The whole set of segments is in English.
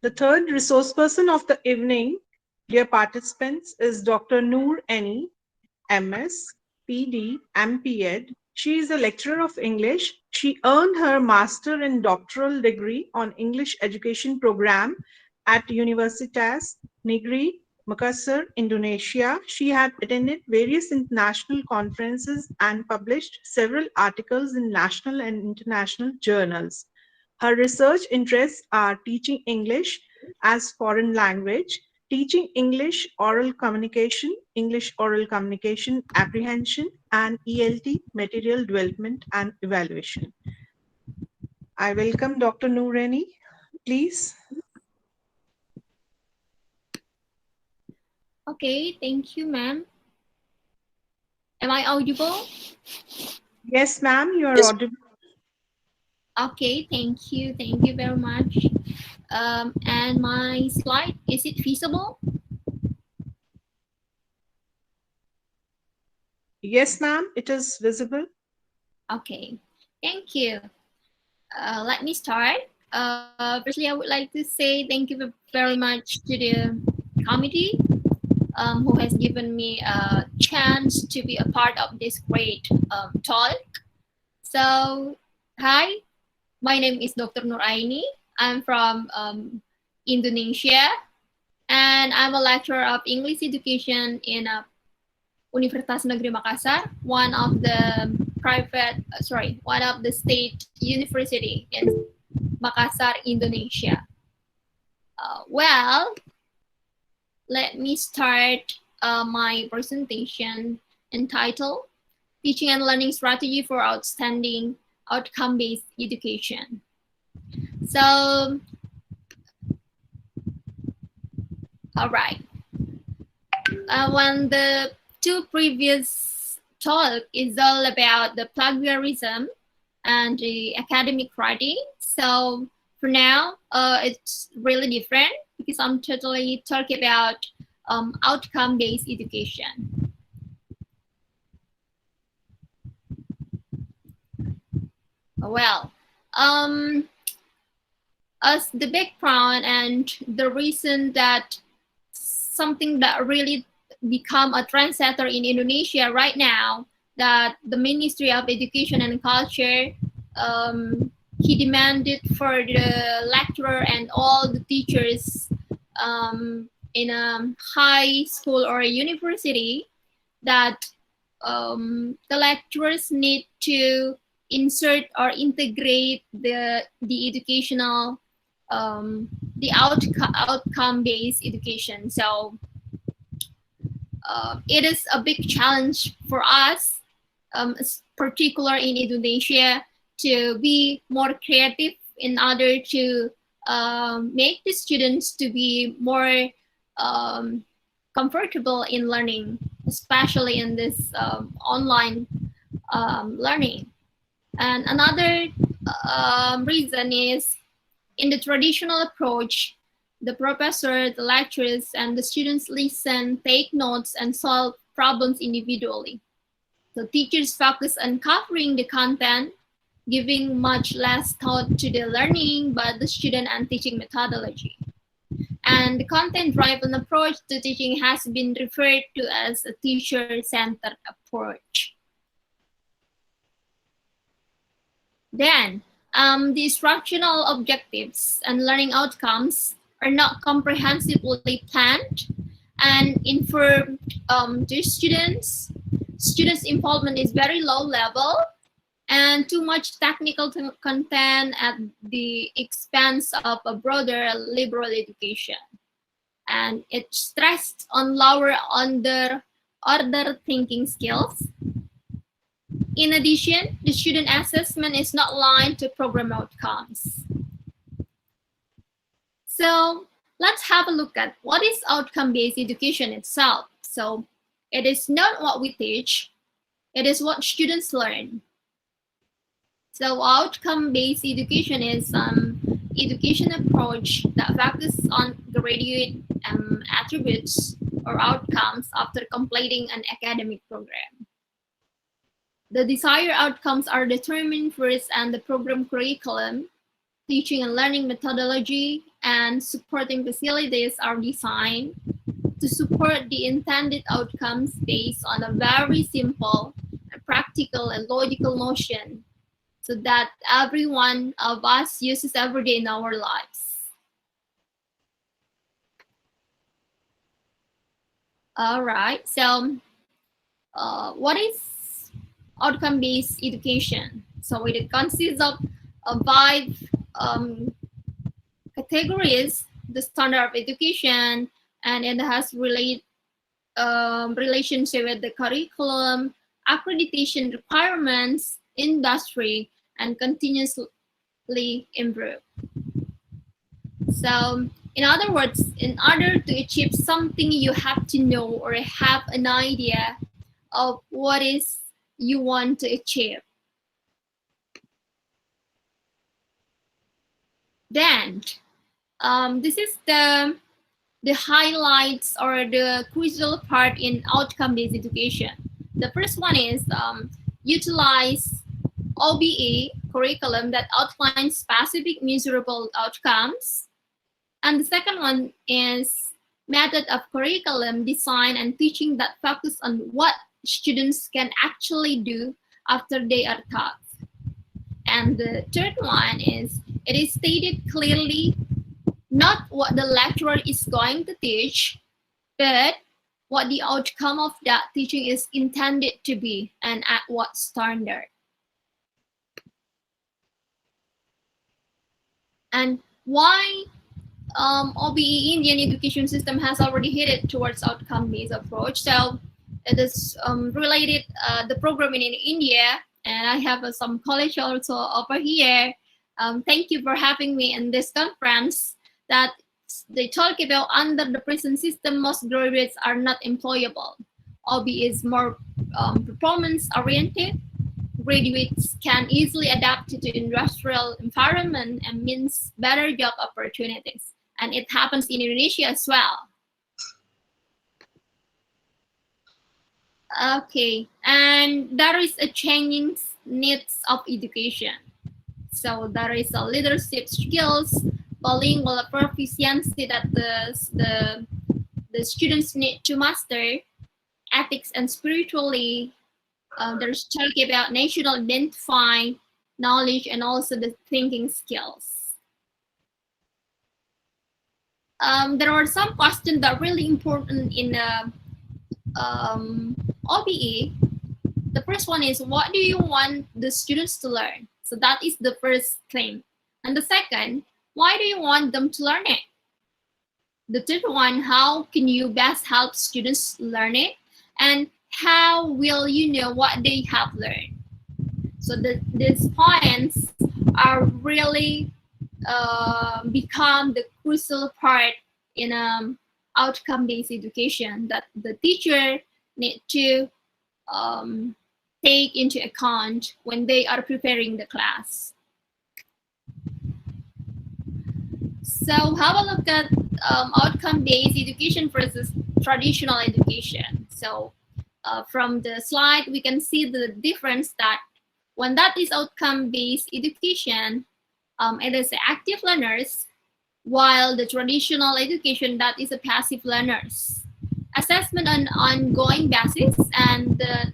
The third resource person of the evening, dear participants, is Dr. Noor Eni, MS, PD, MPed. She is a lecturer of English. She earned her master and doctoral degree on English education program at Universitas Negeri Makassar, Indonesia. She had attended various international conferences and published several articles in national and international journals. Her research interests are teaching English as foreign language, teaching English oral communication apprehension, and ELT material development and evaluation. I welcome Dr. Noorani. Please. Okay, thank you, ma'am. Am I audible? Yes, ma'am, you are audible. Okay, thank you. Thank you very much. And my slide, is it visible? Yes, ma'am, it is visible. Okay, thank you. Let me start. Firstly, I would like to say thank you very much to the committee who has given me a chance to be a part of this great talk. So, hi, my name is Dr. Nuraini. I'm from Indonesia, and I'm a lecturer of English education in Universitas Negeri Makassar, one of the state university in Makassar, Indonesia. Well, let me start my presentation entitled Teaching and Learning Strategy for Outstanding Outcome-Based Education. So, all right. When the two previous talk is all about the plagiarism and the academic writing. So for now, it's really different because I'm totally talking about outcome-based education. Well, as the background and the reason that something that really become a trendsetter in Indonesia right now, that the Ministry of Education and Culture, he demanded for the lecturer and all the teachers in a high school or a university that the lecturers need to insert or integrate the educational the outcome-based education. So it is a big challenge for us, particular in Indonesia, to be more creative in order to make the students to be more comfortable in learning, especially in this online learning. And another reason is in the traditional approach, the professor, the lecturers, and the students listen, take notes, and solve problems individually. So teachers focus on covering the content, giving much less thought to the learning, but the student and teaching methodology. And the content-driven approach to teaching has been referred to as a teacher-centered approach. Then, the instructional objectives and learning outcomes are not comprehensively planned and informed to students. Students' involvement is very low level and too much technical content at the expense of a broader liberal education. And it's stressed on lower order thinking skills. In addition, the student assessment is not aligned to program outcomes. So let's have a look at what is outcome-based education itself. So it is not what we teach, it is what students learn. So outcome-based education is education approach that focuses on graduate attributes or outcomes after completing an academic program. The desired outcomes are determined first and the program curriculum, teaching and learning methodology, and supporting facilities are designed to support the intended outcomes based on a very simple, practical, and logical notion, so that every one of us uses every day in our lives. All right, so what is outcome-based education? So it consists of 5 categories: the standard of education, and it has relationship with the curriculum, accreditation requirements, industry, and continuously improve. So, in other words, in order to achieve something, you have to know or have an idea of what is you want to achieve. Then, this is the highlights or the crucial part in outcome-based education. The first one is utilize OBE curriculum that outlines specific measurable outcomes. And the second one is method of curriculum design and teaching that focus on what students can actually do after they are taught. And the third one is it is stated clearly not what the lecturer is going to teach, but what the outcome of that teaching is intended to be and at what standard. And why OBE Indian education system has already headed towards outcome-based approach. So it is related the program in India, and I have some college also over here. Thank you for having me in this conference. That they talk about under the present system, most graduates are not employable. OBE is more performance-oriented. Graduates can easily adapt to the industrial environment and means better job opportunities. And it happens in Indonesia as well. Okay, and there is a changing needs of education. So there is a leadership skills, bilingual proficiency that the students need to master, ethics and spiritually. There's talk about national identify knowledge and also the thinking skills. There are some questions that are really important in the OBE. The first one is, what do you want the students to learn? So that is the first thing. And the second, why do you want them to learn it? The third one, how can you best help students learn it? And how will you know what they have learned? So these points are really become the crucial part in outcome-based education that the teacher need to take into account when they are preparing the class. So have a look at outcome-based education versus traditional education. So from the slide, we can see the difference that when that is outcome-based education, it is active learners, while the traditional education, that is a passive learners. Assessment on ongoing basis, and the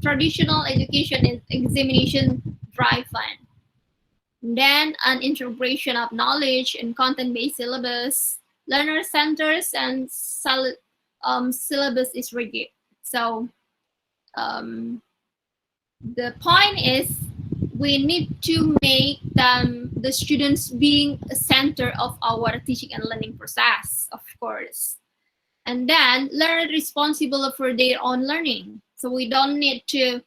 traditional education is examination driven. Then an integration of knowledge and content-based syllabus, learner centers, and syllabus is rigid. So the point is we need to make the students being a center of our teaching and learning process, of course. And then learners responsible for their own learning. So we don't need to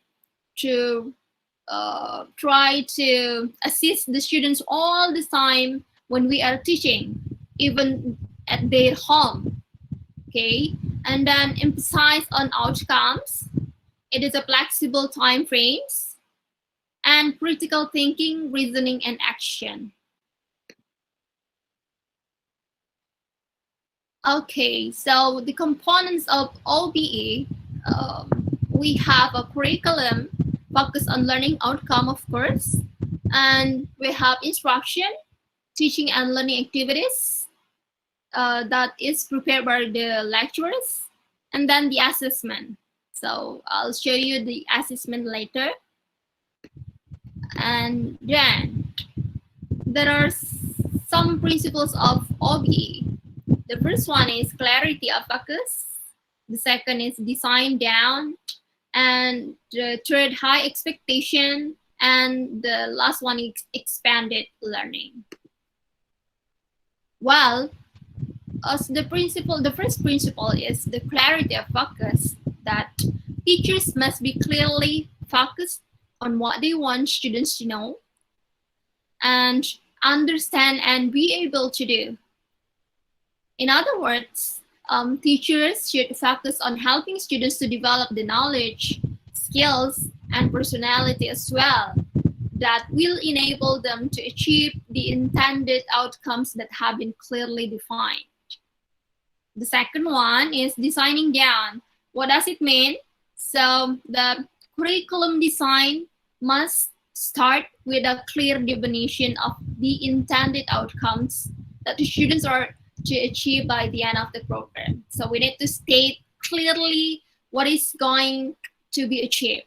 try to assist the students all the time when we are teaching, even at their home. Okay, and then emphasize on outcomes. It is a flexible time frames and critical thinking, reasoning, and action. Okay, so the components of OBE, we have a curriculum focused on learning outcome, of course, and we have instruction, teaching and learning activities, that is prepared by the lecturers, and then the assessment. So I'll show you the assessment later. And then there are some principles of OBE. The first one is clarity of focus. The second is design down. And the third, high expectation. And the last one is expanded learning. Well, as the first principle is the clarity of focus, that teachers must be clearly focused on what they want students to know and understand and be able to do. In other words, teachers should focus on helping students to develop the knowledge, skills, and personality as well that will enable them to achieve the intended outcomes that have been clearly defined. The second one is designing down. What does it mean? So the curriculum design must start with a clear definition of the intended outcomes that the students are to achieve by the end of the program. So we need to state clearly what is going to be achieved.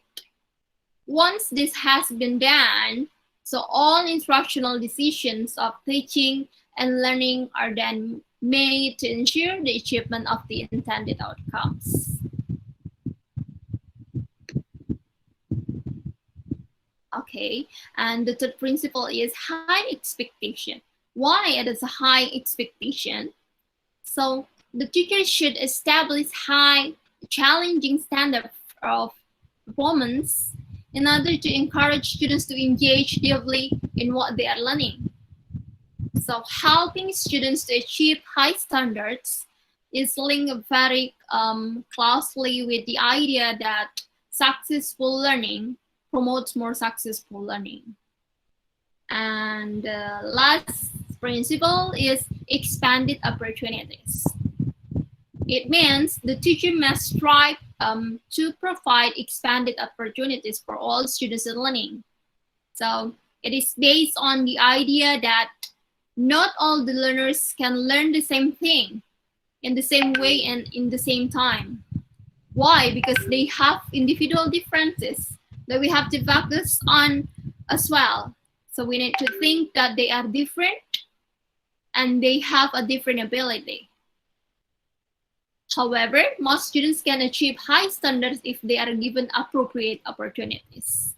Once this has been done, so all instructional decisions of teaching and learning are then made to ensure the achievement of the intended outcomes. Okay, and the third principle is high expectation. Why it is a high expectation? So the teacher should establish high, challenging standard of performance in order to encourage students to engage deeply in what they are learning. So helping students to achieve high standards is linked very closely with the idea that successful learning promotes more successful learning. And the last principle is expanded opportunities. It means the teacher must strive to provide expanded opportunities for all students in learning. So it is based on the idea that not all the learners can learn the same thing in the same way and in the same time. Why? Because they have individual differences that we have to focus on as well. So we need to think that they are different and they have a different ability. However, most students can achieve high standards if they are given appropriate opportunities.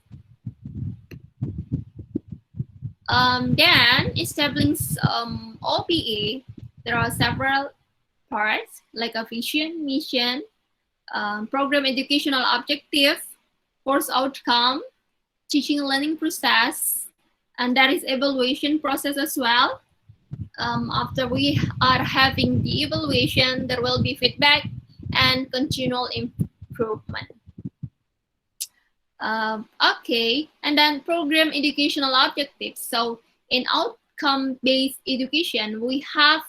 Then establishing OBE, there are several parts like a vision, mission, program educational objective, course outcome, teaching learning process, and that is evaluation process as well. After we are having the evaluation, there will be feedback and continual improvement. Okay, and then program educational objectives. So in outcome-based education, we have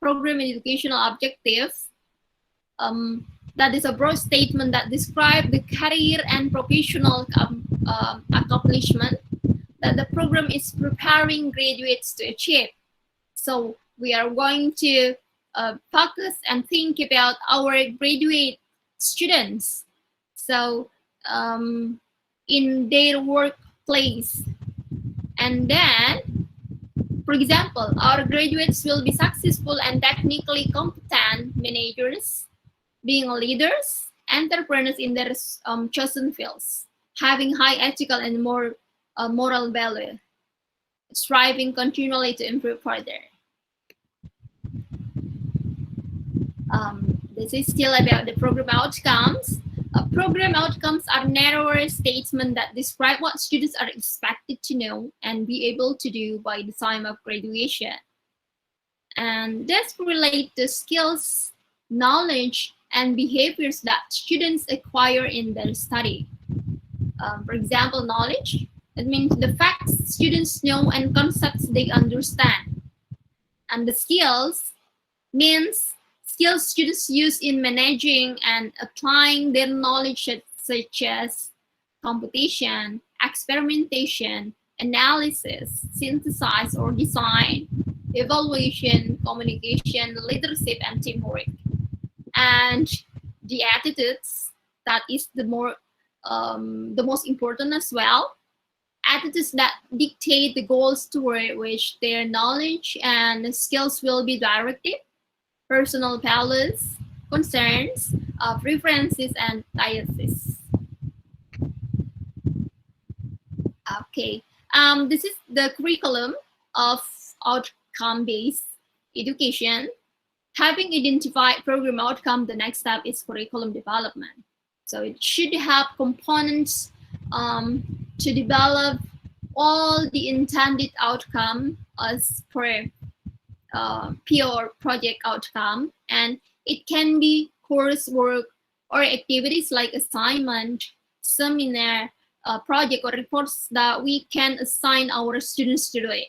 program educational objectives. That is a broad statement that describes the career and professional accomplishment that the program is preparing graduates to achieve. So we are going to focus and think about our graduate students. So in their workplace. And then, for example, our graduates will be successful and technically competent managers, being leaders, entrepreneurs in their chosen fields, having high ethical and more moral value, striving continually to improve further. This is still about the program outcomes. Program outcomes are narrower statements that describe what students are expected to know and be able to do by the time of graduation. And this relates to skills, knowledge, and behaviors that students acquire in their study. For example, knowledge, it means the facts students know and concepts they understand. And the skills means skills students use in managing and applying their knowledge, such as computation, experimentation, analysis, synthesis, or design. evaluation, communication, leadership, and teamwork. And the attitudes, that is the most important as well. Attitudes that dictate the goals toward which their knowledge and skills will be directed, personal values, concerns, preferences, and biases. Okay, this is the curriculum of outcome-based education. Having identified program outcome, the next step is curriculum development. So it should have components to develop all the intended outcome as per pure project outcome, and it can be coursework or activities like assignment, seminar, project, or reports that we can assign our students to do it.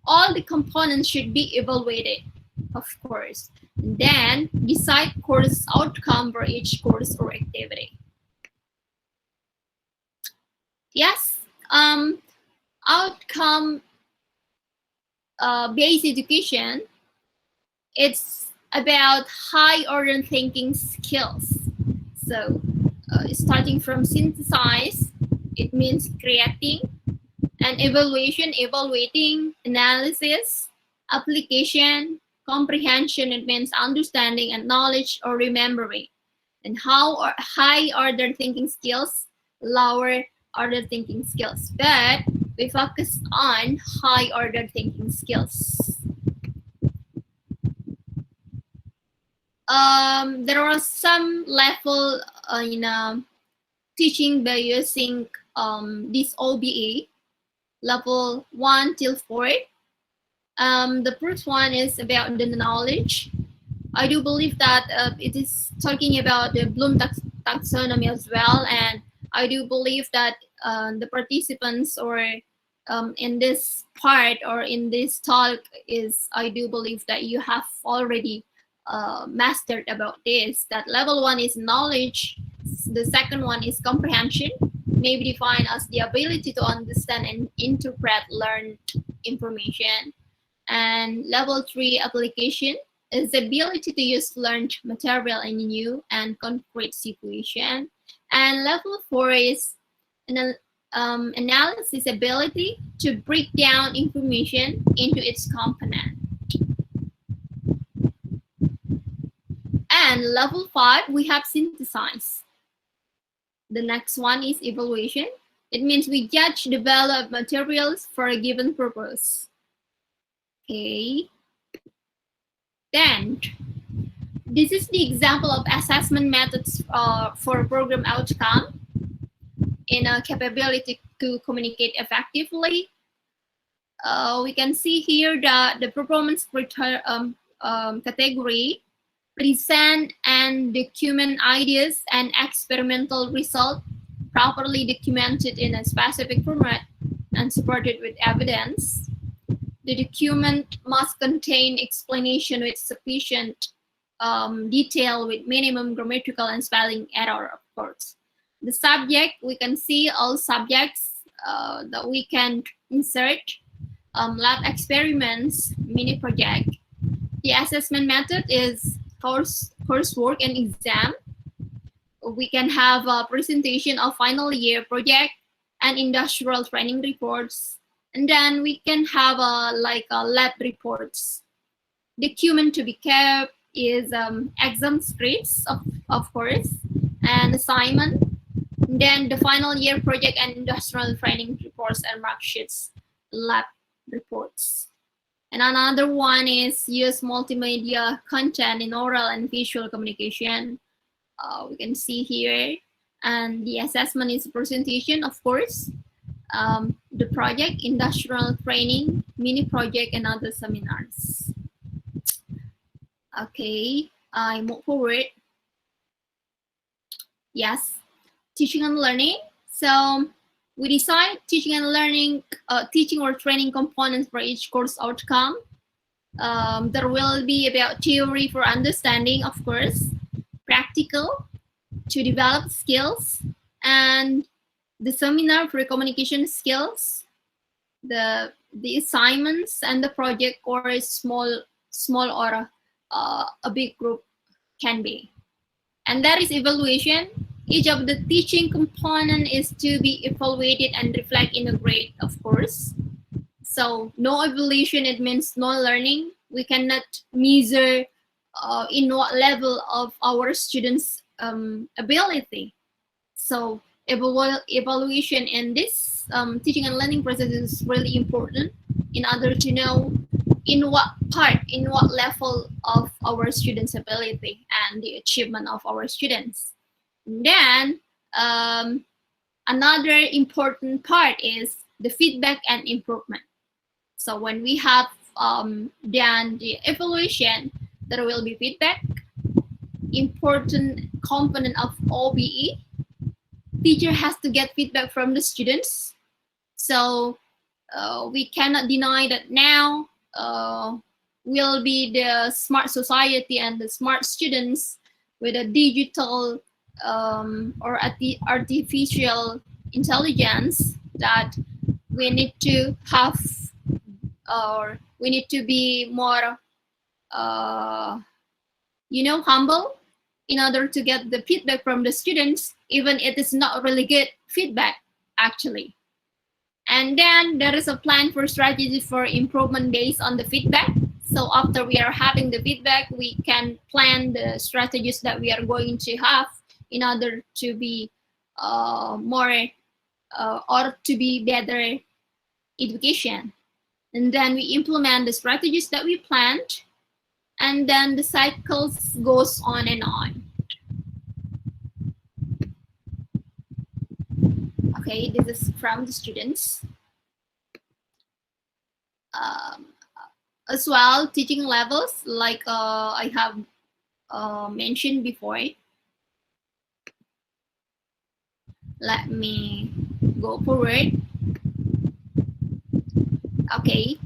All the components should be evaluated, of course. And then decide course outcome for each course or activity. Yes, outcome based education, it's about high order thinking skills. So starting from synthesize, it means creating, and evaluation, evaluating, analysis, application, comprehension, it means understanding, and knowledge or remembering. And high order thinking skills, lower order thinking skills, but we focus on high order thinking skills. There are some level in teaching by using this OBA, level 1 till 4. The first one is about the knowledge. I do believe that it is talking about the Bloom taxonomy as well, and I do believe that the participants or in this part or in this talk is, I do believe that you have already mastered about this. That level 1 is knowledge. The second one is comprehension, maybe defined as the ability to understand and interpret learned information. And level 3, application, is the ability to use learned material in a new and concrete situation. And level 4 is an analysis ability to break down information into its component. And level 5, we have synthesize. The next one is evaluation. It means we judge develop materials for a given purpose. Okay. Then, this is the example of assessment methods for program outcome in a capability to communicate effectively. We can see here that the performance category, present and document ideas and experimental results properly documented in a specific format and supported with evidence. The document must contain explanation with sufficient detail with minimum grammatical and spelling error, of course. The subject, we can see all subjects that we can insert. Lab experiments, mini project. The assessment method is coursework and exam. We can have a presentation of final year project and industrial training reports. And then we can have lab reports. Document to be kept is exam scripts, of course, and assignment. And then the final year project and industrial training reports and mark sheets, lab reports. And another one is use multimedia content in oral and visual communication. We can see here. And the assessment is presentation, of course. The project, industrial training, mini project, and other seminars. Okay, I move forward. Yes, teaching and learning. So we decide teaching and learning, teaching or training components for each course outcome. There will be about theory for understanding, of course, practical to develop skills, and the seminar for communication skills, the the assignments and the project, or a small or a big group can be. And that is evaluation. Each of the teaching component is to be evaluated and reflect in a grade, of course. So no evaluation, it means no learning. We cannot measure in what level of our students' ability. So evaluation in this teaching and learning process is really important in order to know in what part, in what level of our students' ability and the achievement of our students. And then another important part is the feedback and improvement. So when we have done the evaluation, there will be feedback, important component of OBE. Teacher has to get feedback from the students. So we cannot deny that now will be the smart society and the smart students with a digital or artificial intelligence, that we need to have, or we need to be more humble in order to get the feedback from the students, even it is not really good feedback actually. And then there is a plan for strategy for improvement based on the feedback. So after we are having the feedback, we can plan the strategies that we are going to have in order to be more or to be better education. And then we implement the strategies that we planned, and then the cycles goes on and on. Okay, this is from the students. As well, teaching levels, like I have mentioned before. Let me go forward. Okay,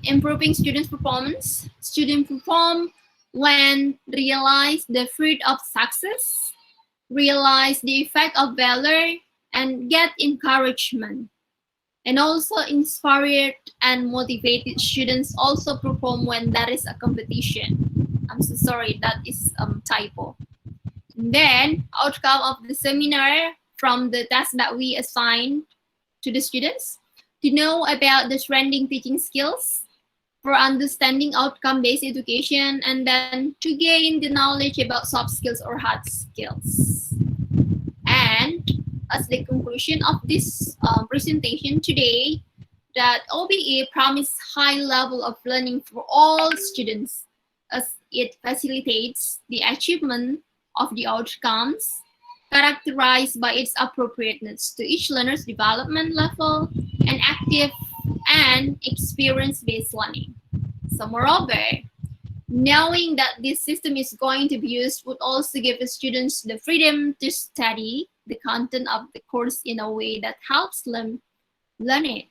improving students' performance. Students perform when realize the fruit of success, realize the effect of valor, and get encouragement. And also inspired and motivated students also perform when there is a competition. I'm so sorry, that is typo. And then outcome of the seminar from the task that we assign to the students: to know about the trending teaching skills, for understanding outcome-based education, and then to gain the knowledge about soft skills or hard skills. And as the conclusion of this presentation today, that OBE promises high level of learning for all students, as it facilitates the achievement of the outcomes characterized by its appropriateness to each learner's development level and active and experience-based learning. So moreover, knowing that this system is going to be used would also give the students the freedom to study the content of the course in a way that helps them learn it.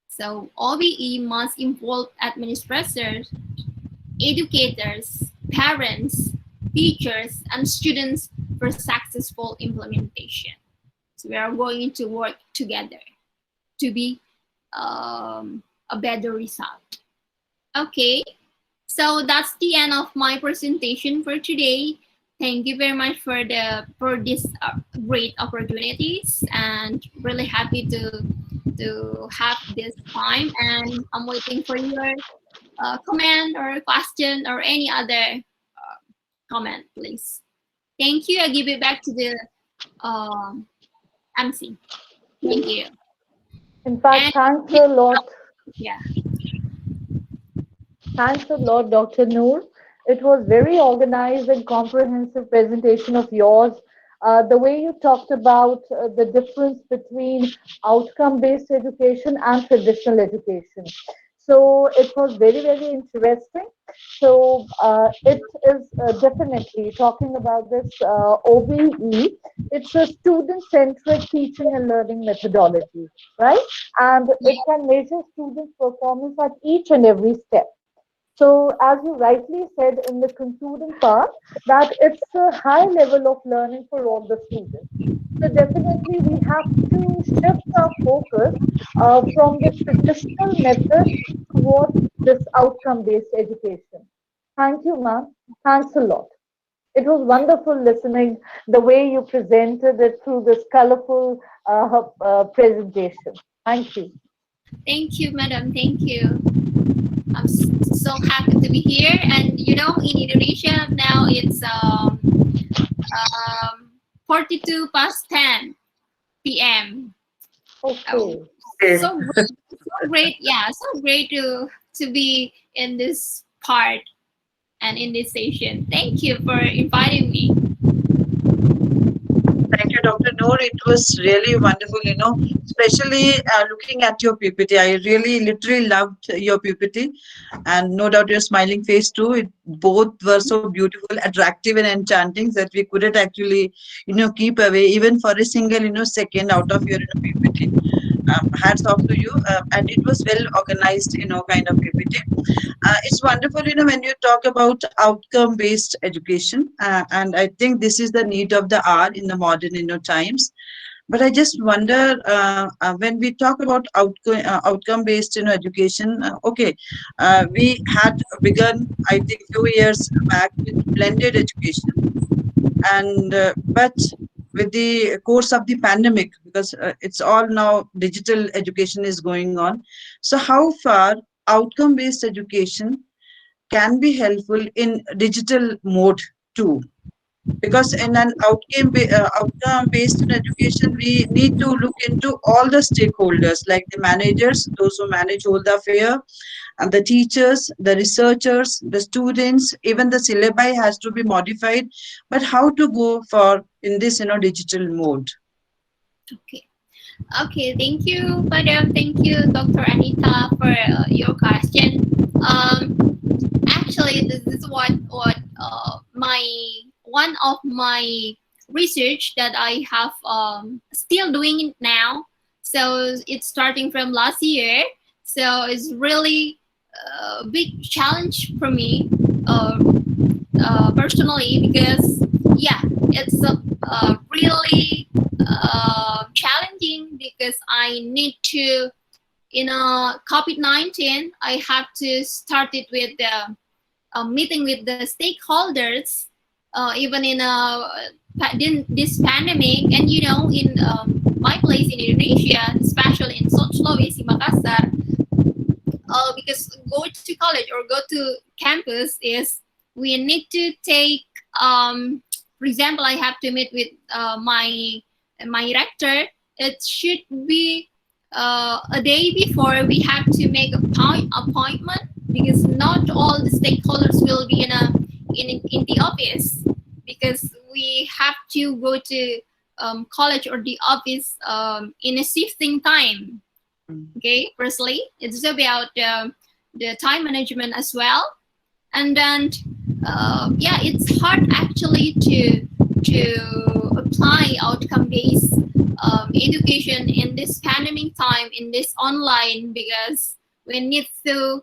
So OBE must involve administrators, educators, parents, teachers, and students for successful implementation. So we are going to work together to be a better result. Okay, so that's the end of my presentation for today. Thank you very much for this great opportunities, and really happy to have this time. And I'm waiting for your comment or question or any other comment, please. Thank you. I give it back to the MC. Thank you. In fact, And thanks a lot. yeah. Thanks a lot, Dr. Noor. It was very organized and comprehensive presentation of yours. The way you talked about the difference between outcome-based education and traditional education. So it was very, very interesting. So it is definitely talking about this OBE. It's a student-centric teaching and learning methodology, right? And it can measure students' performance at each and every step. So, as you rightly said in the concluding part, that it's a high level of learning for all the students. So definitely we have to shift our focus from the traditional method towards this outcome-based education. Thank you, ma'am. Thanks a lot. It was wonderful listening the way you presented it through this colorful presentation. Thank you. Thank you, madam. Thank you. I'm so happy to be here. And in Indonesia now it's 42 past 10 p.m. Oh, Okay. so great, so great. Yeah, so great to be in this part and in this session. Thank you for inviting me. Thank you, Dr. Noor. It was really wonderful, especially looking at your PPT. I really literally loved your PPT, and no doubt your smiling face too. Both were so beautiful, attractive, and enchanting that we couldn't actually, keep away even for a single, second out of your PPT. Hats off to you. And it was well organized, kind of PPT. It's wonderful, when you talk about outcome based education, and I think this is the need of the hour in the modern, times. But I just wonder, when we talk about outcome based, education. Okay, we had begun, I think, few years back with blended education, and but with the course of the pandemic, because it's all now digital education is going on. So how far outcome based education can be helpful in digital mode too, because in an outcome based education we need to look into all the stakeholders, like the managers, those who manage all the affair, and the teachers, the researchers, the students. Even the syllabi has to be modified. But how to go for in this digital mode? Okay. Okay, thank you, madam. Thank you, Dr. Anita, for your question. Actually, this is what my one of my research that I have still doing it now. So it's starting from last year. So it's really a big challenge for me personally, because yeah, it's really challenging, because I need to, COVID-19, I have to start it with the meeting with the stakeholders, even in this pandemic. And in my place in Indonesia, especially in South Sulawesi, Makassar, because go to college or go to campus is we need to take, for example, I have to meet with my rector. It should be a day before. We have to make a appointment, because not all the stakeholders will be in the office, because we have to go to college or the office in a shifting time. Okay, firstly, it's about the time management as well. And then yeah, it's hard actually to apply outcome-based education in this pandemic time, in this online, because we need to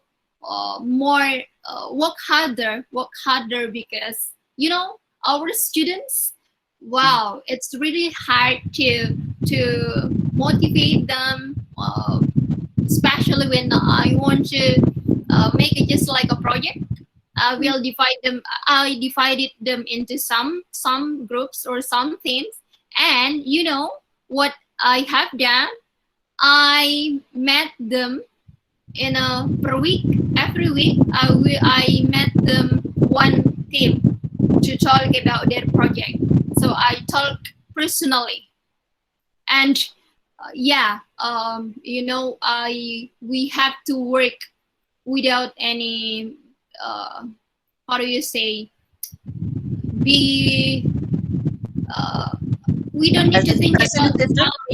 more work harder, because our students, wow, it's really hard to motivate them, especially when I want to make it just like a project. I divided them into some groups or some themes. And what I have done, I met them per week. Every week I met them one theme to talk about their project. So I talk personally. And yeah, we have to work without any how do you say, we we don't need to think about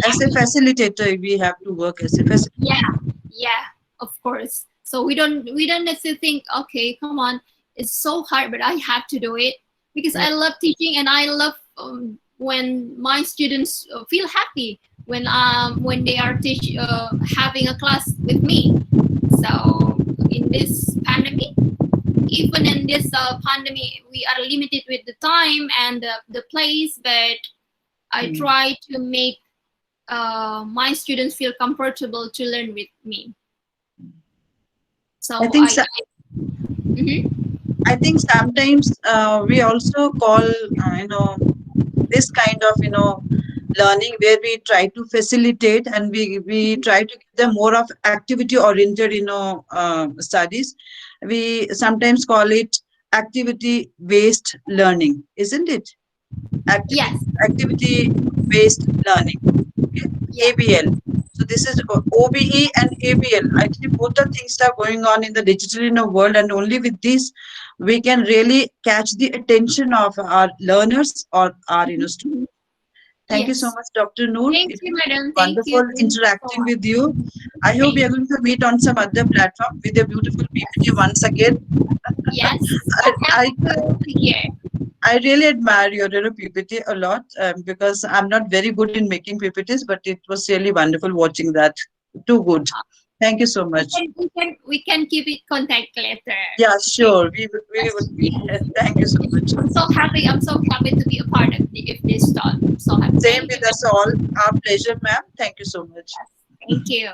as a facilitator. We have to work as a facilitator. Yeah, of course. So we don't need to think, okay, come on, it's so hard, but I have to do it, because I love teaching, and I love when my students feel happy when they are having a class with me. So in this pandemic, even in this pandemic, we are limited with the time and the place, but I try to make my students feel comfortable to learn with me. So I think Mhm. I think sometimes we also call this kind of learning where we try to facilitate and we try to give them more of activity oriented studies. We sometimes call it activity based learning, isn't it? Yes. Activity based learning. Okay? Yeah. ABL. So this is OBE and ABL. Actually, both the things are going on in the digital world, and only with this we can really catch the attention of our learners or our students. Thank you so Yes. much, Dr. Noor. Thank It you, was madam. Thank you wonderful so interacting with much. you. I hope we Thank are going to meet on some other platform with a beautiful PPT once again. Yes. I, I, Absolutely here. I really admire your PPT a lot because I'm not very good in making PPTs, but it was really wonderful watching that. Too good. Thank you so much. We can keep it contact later. Yeah, Okay. sure. We would be. Thank you so much. I'm so happy. I'm so happy to be a part of this talk. I'm so happy. Same Thank you, with us all. Our pleasure, ma'am. Thank you so much. ma'am. Thank you.